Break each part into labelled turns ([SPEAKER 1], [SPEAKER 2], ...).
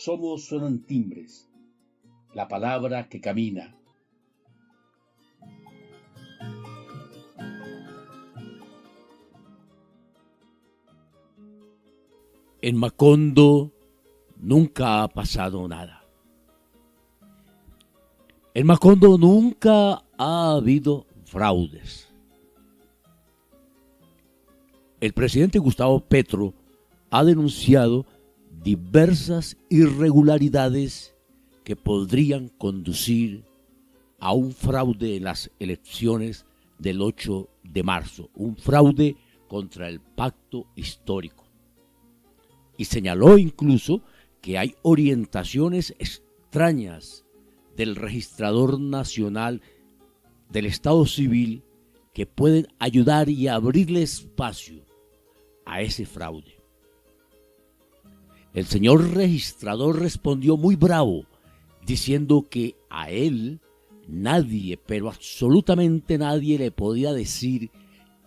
[SPEAKER 1] suenan timbres, la palabra que camina.
[SPEAKER 2] En Macondo nunca ha pasado nada. En Macondo nunca ha habido fraudes. El presidente Gustavo Petro ha denunciado diversas irregularidades que podrían conducir a un fraude en las elecciones del 8 de marzo, un fraude contra el pacto histórico. Y señaló incluso que hay orientaciones extrañas del registrador nacional del Estado Civil que pueden ayudar y abrirle espacio a ese fraude. El señor registrador respondió muy bravo, diciendo que a él nadie, pero absolutamente nadie, le podía decir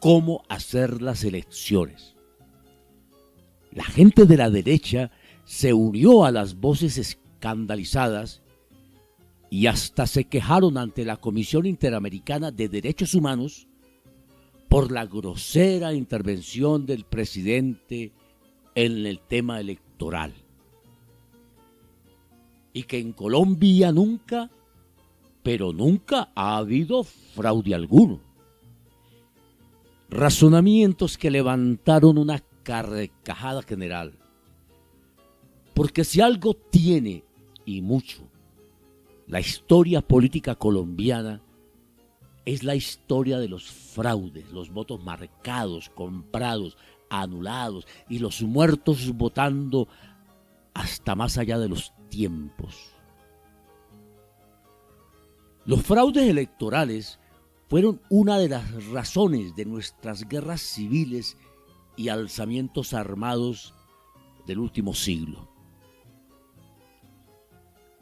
[SPEAKER 2] cómo hacer las elecciones. La gente de la derecha se unió a las voces escandalizadas y hasta se quejaron ante la Comisión Interamericana de Derechos Humanos por la grosera intervención del presidente en el tema electoral. Y que en Colombia nunca, pero nunca ha habido fraude alguno. Razonamientos que levantaron una carcajada general. Porque si algo tiene, y mucho, la historia política colombiana, es la historia de los fraudes, los votos marcados, comprados, anulados y los muertos votando hasta más allá de los tiempos. Los fraudes electorales fueron una de las razones de nuestras guerras civiles y alzamientos armados del último siglo.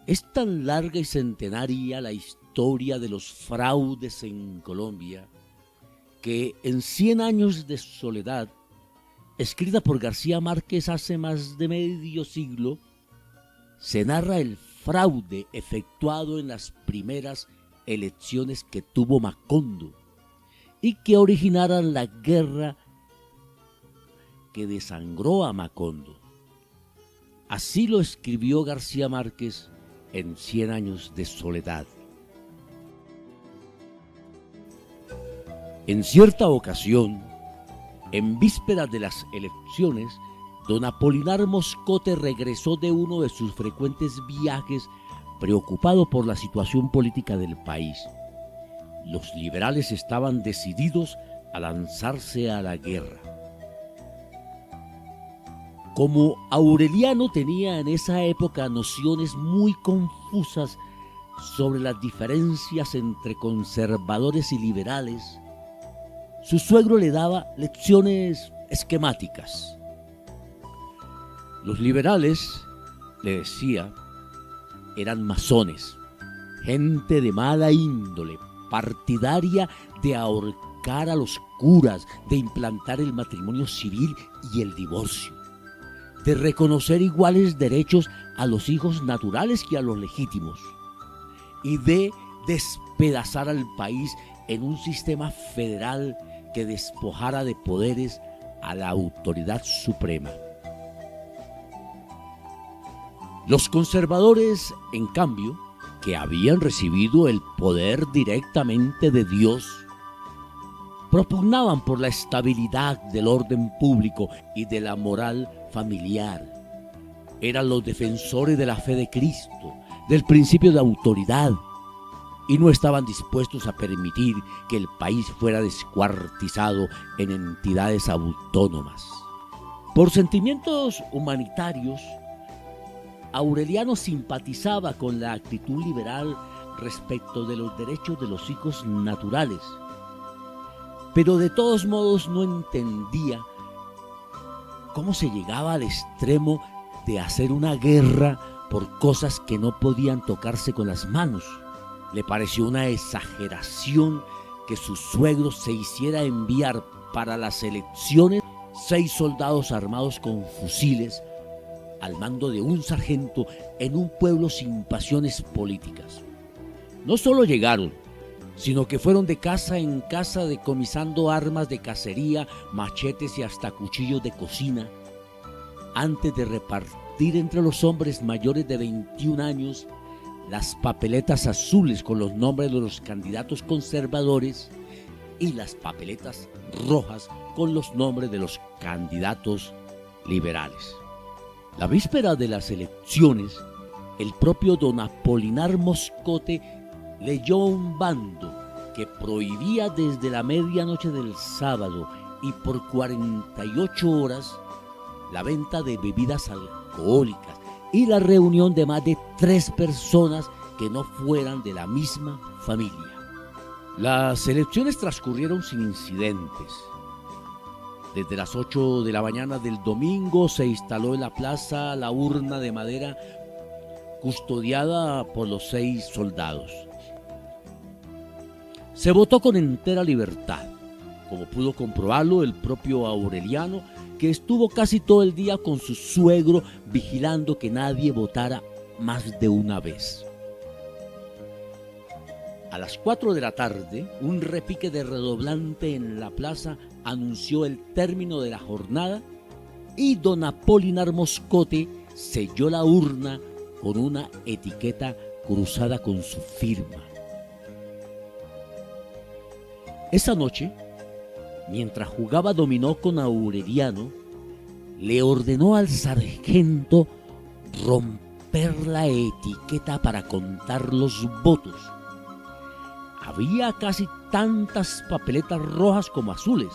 [SPEAKER 2] Es tan larga y centenaria la historia de los fraudes en Colombia que en 100 años de soledad, escrita por García Márquez hace más de medio siglo, se narra el fraude efectuado en las primeras elecciones que tuvo Macondo y que originaron la guerra que desangró a Macondo. Así lo escribió García Márquez en 100 años de soledad. En cierta ocasión, en vísperas de las elecciones, don Apolinar Moscote regresó de uno de sus frecuentes viajes preocupado por la situación política del país. Los liberales estaban decididos a lanzarse a la guerra. Como Aureliano tenía en esa época nociones muy confusas sobre las diferencias entre conservadores y liberales, su suegro le daba lecciones esquemáticas. Los liberales, le decía, eran masones, gente de mala índole, partidaria de ahorcar a los curas, de implantar el matrimonio civil y el divorcio, de reconocer iguales derechos a los hijos naturales que a los legítimos, y de despedazar al país en un sistema federal que despojara de poderes a la autoridad suprema. Los conservadores, en cambio, que habían recibido el poder directamente de Dios, propugnaban por la estabilidad del orden público y de la moral familiar. Eran los defensores de la fe de Cristo, del principio de autoridad, y no estaban dispuestos a permitir que el país fuera descuartizado en entidades autónomas. Por sentimientos humanitarios, Aureliano simpatizaba con la actitud liberal respecto de los derechos de los hijos naturales, pero de todos modos no entendía cómo se llegaba al extremo de hacer una guerra por cosas que no podían tocarse con las manos. Le pareció una exageración que su suegro se hiciera enviar para las elecciones 6 soldados armados con fusiles al mando de un sargento en un pueblo sin pasiones políticas. No solo llegaron, sino que fueron de casa en casa decomisando armas de cacería, machetes y hasta cuchillos de cocina, antes de repartir entre los hombres mayores de 21 años las papeletas azules con los nombres de los candidatos conservadores y las papeletas rojas con los nombres de los candidatos liberales. La víspera de las elecciones, el propio don Apolinar Moscote leyó un bando que prohibía desde la medianoche del sábado y por 48 horas la venta de bebidas alcohólicas y la reunión de más de 3 personas que no fueran de la misma familia. Las elecciones transcurrieron sin incidentes. Desde las 8 de la mañana del domingo se instaló en la plaza la urna de madera custodiada por los 6 soldados. Se votó con entera libertad, como pudo comprobarlo el propio Aureliano, que estuvo casi todo el día con su suegro vigilando que nadie votara más de una vez. A las 4 de la tarde, un repique de redoblante en la plaza anunció el término de la jornada y don Apolinar Moscote selló la urna con una etiqueta cruzada con su firma. Esa noche, mientras jugaba dominó con Aureliano, le ordenó al sargento romper la etiqueta para contar los votos. Había casi tantas papeletas rojas como azules,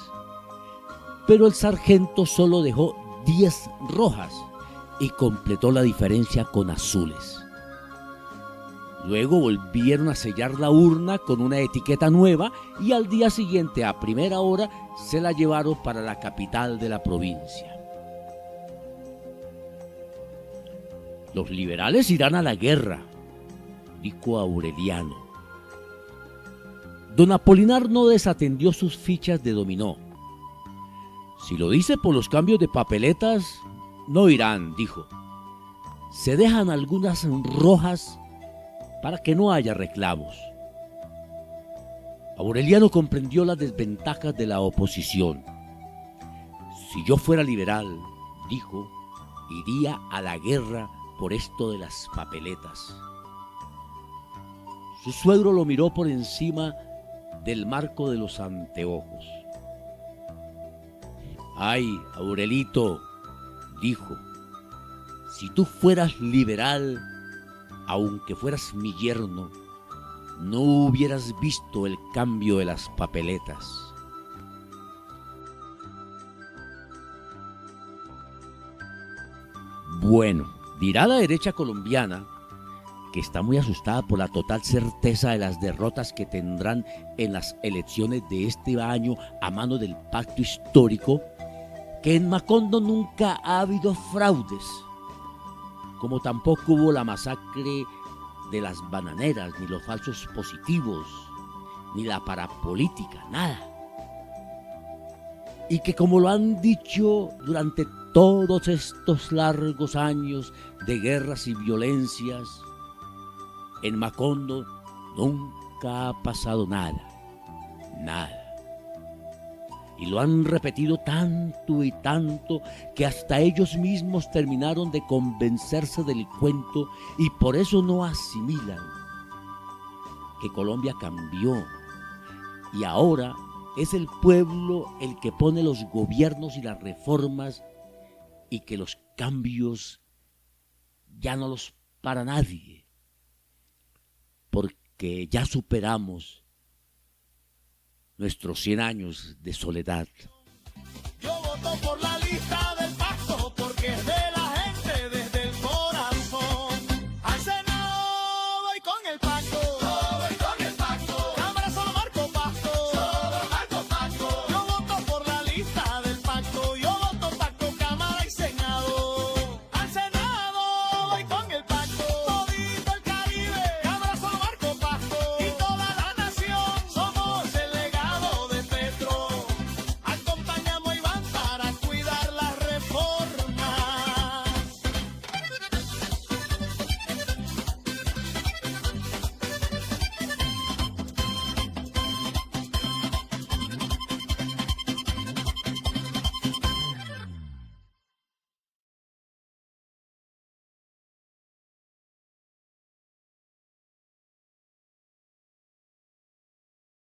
[SPEAKER 2] pero el sargento solo dejó 10 rojas y completó la diferencia con azules. Luego volvieron a sellar la urna con una etiqueta nueva y al día siguiente, a primera hora, se la llevaron para la capital de la provincia. Los liberales irán a la guerra, dijo Aureliano. Don Apolinar no desatendió sus fichas de dominó. Si lo dice por los cambios de papeletas, no irán, dijo. Se dejan algunas rojas para que no haya reclamos. Aureliano comprendió las desventajas de la oposición. Si yo fuera liberal, dijo, iría a la guerra por esto de las papeletas. Su suegro lo miró por encima del marco de los anteojos. Ay, Aurelito, dijo, si tú fueras liberal, aunque fueras mi yerno, no hubieras visto el cambio de las papeletas. Bueno, dirá la derecha colombiana, que está muy asustada por la total certeza de las derrotas que tendrán en las elecciones de este año a mano del pacto histórico, que en Macondo nunca ha habido fraudes, como tampoco hubo la masacre de las bananeras, ni los falsos positivos, ni la parapolítica, nada. Y que como lo han dicho durante todos estos largos años de guerras y violencias, en Macondo nunca ha pasado nada, nada. Y lo han repetido tanto y tanto que hasta ellos mismos terminaron de convencerse del cuento y por eso no asimilan que Colombia cambió y ahora es el pueblo el que pone los gobiernos y las reformas y que los cambios ya no los para nadie, porque ya superamos nuestros 100 años de soledad.
[SPEAKER 3] Yo voto por la